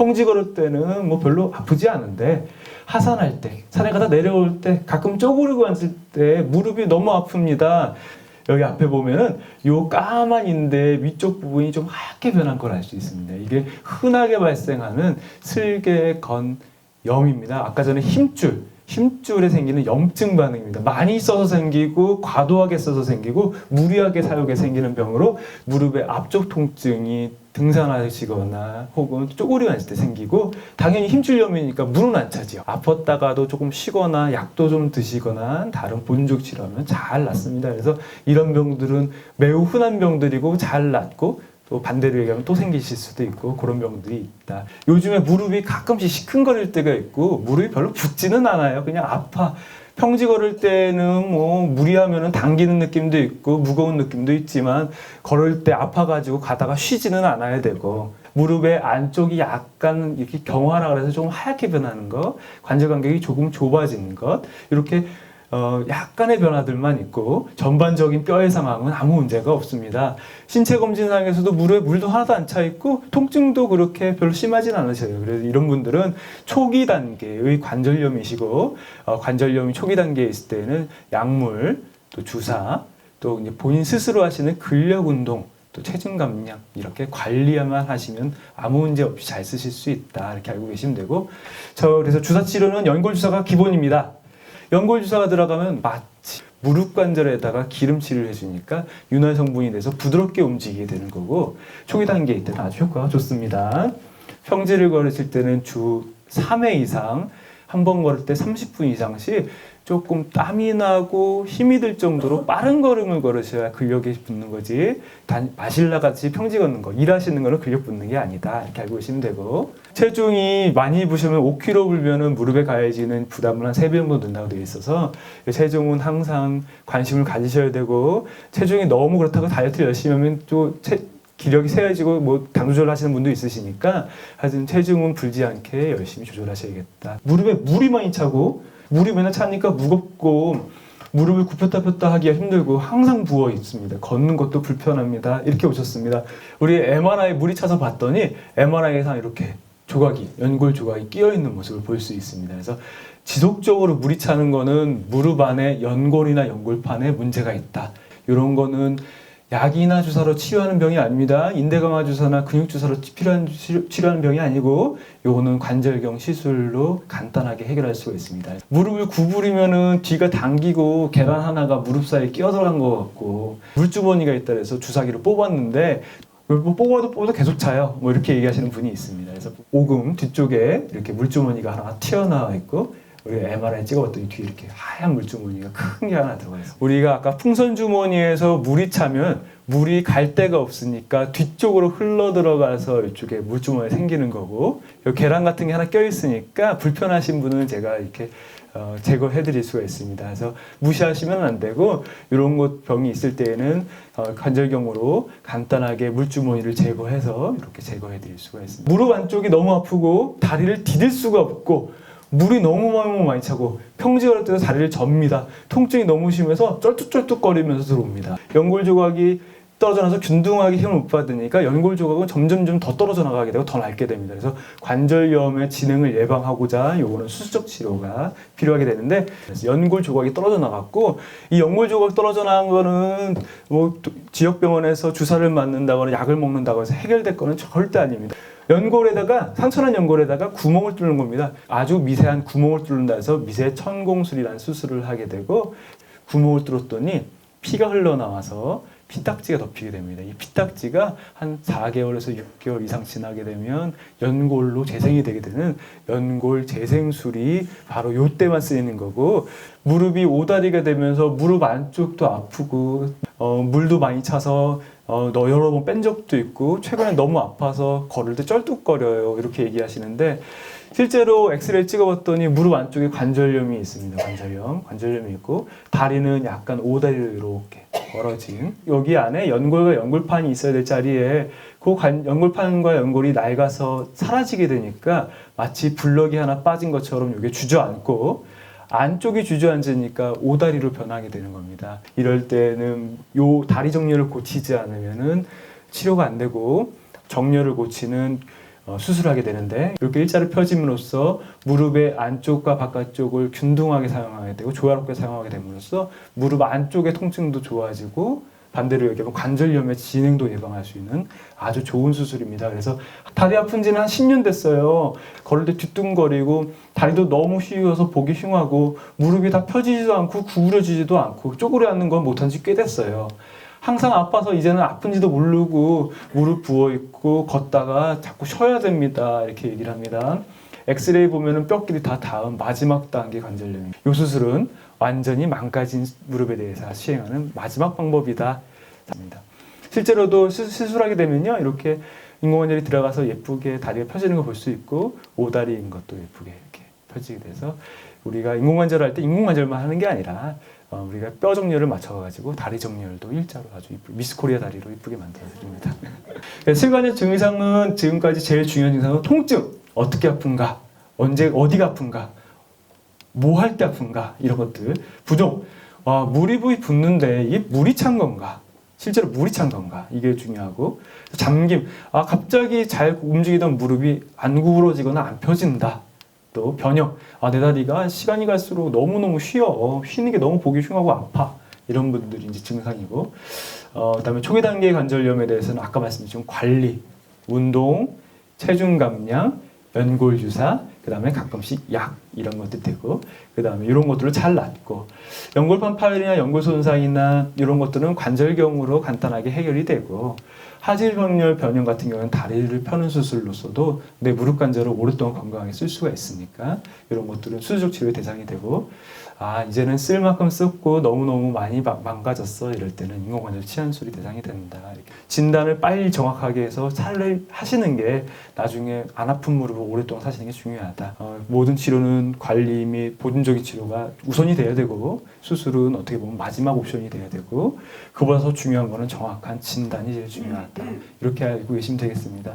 평지 걸을 때는 뭐 별로 아프지 않은데 하산할 때, 산에 가다 내려올 때, 가끔 쪼그리고 앉을 때 무릎이 너무 아픕니다. 여기 앞에 보면은 요 까만 인대 위쪽 부분이 좀 하얗게 변한 걸 알 수 있습니다. 이게 흔하게 발생하는 슬개건염입니다. 아까 전에 힘줄에 생기는 염증 반응입니다. 많이 써서 생기고 과도하게 써서 생기고 무리하게 사용해 생기는 병으로 무릎의 앞쪽 통증이 등산하시거나 혹은 쪼그리고 앉을 때 생기고, 당연히 힘줄염이니까 물은 안 차지요. 아팠다가도 조금 쉬거나 약도 좀 드시거나 다른 본적 치료하면 잘 낫습니다. 그래서 이런 병들은 매우 흔한 병들이고 잘 낫고, 또 반대로 얘기하면 또 생기실 수도 있고 그런 병들이 있다. 요즘에 무릎이 가끔씩 시큰거릴 때가 있고 무릎이 별로 붓지는 않아요. 그냥 아파. 평지 걸을 때는 뭐 무리하면은 당기는 느낌도 있고 무거운 느낌도 있지만 걸을 때 아파가지고 가다가 쉬지는 않아야 되고, 무릎의 안쪽이 약간 이렇게 경화라 그래서 좀 하얗게 변하는 것, 관절 간격이 조금 좁아지는 것, 이렇게 약간의 변화들만 있고 전반적인 뼈의 상황은 아무 문제가 없습니다. 신체 검진상에서도 무릎에 물도 하나도 안 차 있고 통증도 그렇게 별로 심하진 않으셔요. 그래서 이런 분들은 초기 단계의 관절염이시고, 관절염이 초기 단계에 있을 때는 약물, 또 주사, 또 이제 본인 스스로 하시는 근력 운동, 또 체중 감량 이렇게 관리만 하시면 아무 문제 없이 잘 쓰실 수 있다, 이렇게 알고 계시면 되고, 그래서 주사 치료는 연골 주사가 기본입니다. 연골 주사가 들어가면 마치 무릎 관절에다가 기름칠을 해주니까 윤활 성분이 돼서 부드럽게 움직이게 되는 거고, 초기 단계에 있을 때는 아주 효과가 좋습니다. 평지를 걸으실 때는 주 3회 이상, 한 번 걸을 때 30분 이상씩 조금 땀이 나고 힘이 들 정도로 빠른 걸음을 걸으셔야 근력이 붙는 거지, 마실라 같이 평지 걷는 거, 일하시는 거는 근력 붙는 게 아니다, 이렇게 알고 계시면 되고, 체중이 많이 부시면 5kg 불면은 무릎에 가해지는 부담을 한 3배 정도 는다고 되어 있어서 체중은 항상 관심을 가지셔야 되고, 체중이 너무 그렇다고 다이어트를 열심히 하면 또 기력이 세해지고 뭐 당 조절 하시는 분도 있으시니까 하여튼 체중은 불지 않게 열심히 조절하셔야겠다. 무릎에 물이 많이 차고, 물이 맨날 차니까 무겁고 무릎을 굽혔다 폈다 하기가 힘들고 항상 부어 있습니다. 걷는 것도 불편합니다. 이렇게 오셨습니다. 우리 MRI 물이 차서 봤더니 MRI에서 이렇게 조각이, 연골 조각이 끼어 있는 모습을 볼 수 있습니다. 그래서 지속적으로 물이 차는 거는 무릎 안에 연골이나 연골판에 문제가 있다. 이런 거는 약이나 주사로 치료하는 병이 아닙니다. 인대 강화 주사나 근육 주사로 치료하는 병이 아니고, 요거는 관절경 시술로 간단하게 해결할 수가 있습니다. 무릎을 구부리면은 뒤가 당기고 계란 하나가 무릎 사이에 끼어 들어간 것 같고 물주머니가 있다 그래서 주사기를 뽑았는데 뭐 뽑아도 계속 차요. 뭐 이렇게 얘기하시는 분이 있습니다. 그래서 오금 뒤쪽에 이렇게 물주머니가 하나 튀어나와 있고, 우리 MRI 찍어봤더니 뒤에 이렇게 하얀 물주머니가 큰 게 하나 들어가 있어요. 우리가 아까 풍선 주머니에서 물이 차면 물이 갈 데가 없으니까 뒤쪽으로 흘러 들어가서 이쪽에 물주머니 생기는 거고, 요 계란 같은 게 하나 껴 있으니까 불편하신 분은 제가 이렇게 제거해 드릴 수가 있습니다. 그래서 무시하시면 안 되고, 이런 것 병이 있을 때에는 관절경으로 간단하게 물주머니를 제거해서 이렇게 제거해 드릴 수가 있습니다. 무릎 안쪽이 너무 아프고 다리를 디딜 수가 없고 물이 너무 많이 차고 평지 걸을 때도 다리를 접니다. 통증이 너무 심해서 쩔뚝쩔뚝거리면서 들어옵니다. 연골 조각이 떨어져 나서 균등하게 힘을 못 받으니까 연골 조각은 점점 더 떨어져 나가게 되고 더 낡게 됩니다. 그래서 관절염의 진행을 예방하고자 요거는 수술적 치료가 필요하게 되는데, 그래서 연골 조각이 떨어져 나갔고, 이 연골 조각 떨어져 나간 거는 뭐 지역병원에서 주사를 맞는다거나 약을 먹는다고 해서 해결될 거는 절대 아닙니다. 연골에다가, 상처난 연골에다가 구멍을 뚫는 겁니다. 아주 미세한 구멍을 뚫는다 해서 미세 천공술이라는 수술을 하게 되고, 구멍을 뚫었더니 피가 흘러나와서 피딱지가 덮이게 됩니다. 이 피딱지가 한 4개월에서 6개월 이상 지나게 되면 연골로 재생이 되게 되는 연골 재생술이 바로 이때만 쓰이는 거고, 무릎이 오다리가 되면서 무릎 안쪽도 아프고 물도 많이 차서 여러 번 뺀 적도 있고 최근에 너무 아파서 걸을 때 쩔뚝거려요, 이렇게 얘기하시는데, 실제로 엑스레이 찍어봤더니 무릎 안쪽에 관절염이 있습니다. 관절염이 있고, 다리는 약간 오다리로 이렇게 벌어진, 여기 안에 연골과 연골판이 있어야 될 자리에 그 연골판과 연골이 낡아서 사라지게 되니까 마치 블럭이 하나 빠진 것처럼 이게 주저앉고, 안쪽이 주저앉으니까 오다리로 변하게 되는 겁니다. 이럴 때는 요 다리 정렬을 고치지 않으면은 치료가 안 되고, 정렬을 고치는 수술하게 되는데 이렇게 일자로 펴짐으로써 무릎의 안쪽과 바깥쪽을 균등하게 사용하게 되고 조화롭게 사용하게 됨으로써 무릎 안쪽의 통증도 좋아지고 반대로 얘기하면 관절염의 진행도 예방할 수 있는 아주 좋은 수술입니다. 그래서 다리 아픈 지는 한 10년 됐어요. 걸을 때 뒤뚱거리고 다리도 너무 휘어서 보기 흉하고 무릎이 다 펴지지도 않고 구부러지지도 않고 쪼그려 앉는 건 못한 지 꽤 됐어요. 항상 아파서 이제는 아픈지도 모르고 무릎 부어있고 걷다가 자꾸 쉬어야 됩니다. 이렇게 얘기를 합니다. 엑스레이 보면은 뼈끼리 다 닿은 마지막 단계 관절염입니다. 이 수술은 완전히 망가진 무릎에 대해서 시행하는 마지막 방법이다. 실제로도 수술하게 되면요, 이렇게 인공관절이 들어가서 예쁘게 다리가 펴지는 걸 볼 수 있고 오다리인 것도 예쁘게 이렇게 펴지게 돼서 우리가 인공관절 할 때 인공관절만 하는 게 아니라 우리가 뼈 정렬을 맞춰가지고 다리 정렬도 일자로 아주 미스코리아 다리로 이쁘게 만들어드립니다. 슬관절 증상은 지금까지 제일 중요한 증상은 통증, 어떻게 아픈가, 언제 어디가 아픈가, 뭐 할 때 아픈가 이런 것들. 부종, 물이 붓는데 이게 물이 찬 건가, 실제로 물이 찬 건가 이게 중요하고, 잠김, 갑자기 잘 움직이던 무릎이 안 구부러지거나 안 펴진다. 또 변형, 내 다리가 시간이 갈수록 너무너무 쉬는 게 너무 보기 흉하고 아파, 이런 분들이 이제 증상이고, 그다음에 초기 단계 관절염에 대해서는 아까 말씀드린 관리, 운동, 체중 감량, 연골 주사, 그 다음에 가끔씩 약 이런 것도 되고, 그 다음에 이런 것들을 잘 낫고, 연골판 파열이나 연골 손상이나 이런 것들은 관절경으로 간단하게 해결이 되고, 하지병렬 변형 같은 경우는 다리를 펴는 수술로서도 내 무릎 관절을 오랫동안 건강하게 쓸 수가 있으니까 이런 것들은 수술적 치료의 대상이 되고, 이제는 쓸 만큼 썼고 너무너무 많이 망가졌어 이럴 때는 인공관절 치환술이 대상이 된다. 이렇게 진단을 빨리 정확하게 해서 차라리 하시는 게 나중에 안 아픈 무릎을 오랫동안 사시는 게 중요하다. 모든 치료는 관리 및 보존적인 치료가 우선이 돼야 되고, 수술은 어떻게 보면 마지막 옵션이 돼야 되고, 그보다 더 중요한 거는 정확한 진단이 제일 중요하다. 이렇게 알고 계시면 되겠습니다.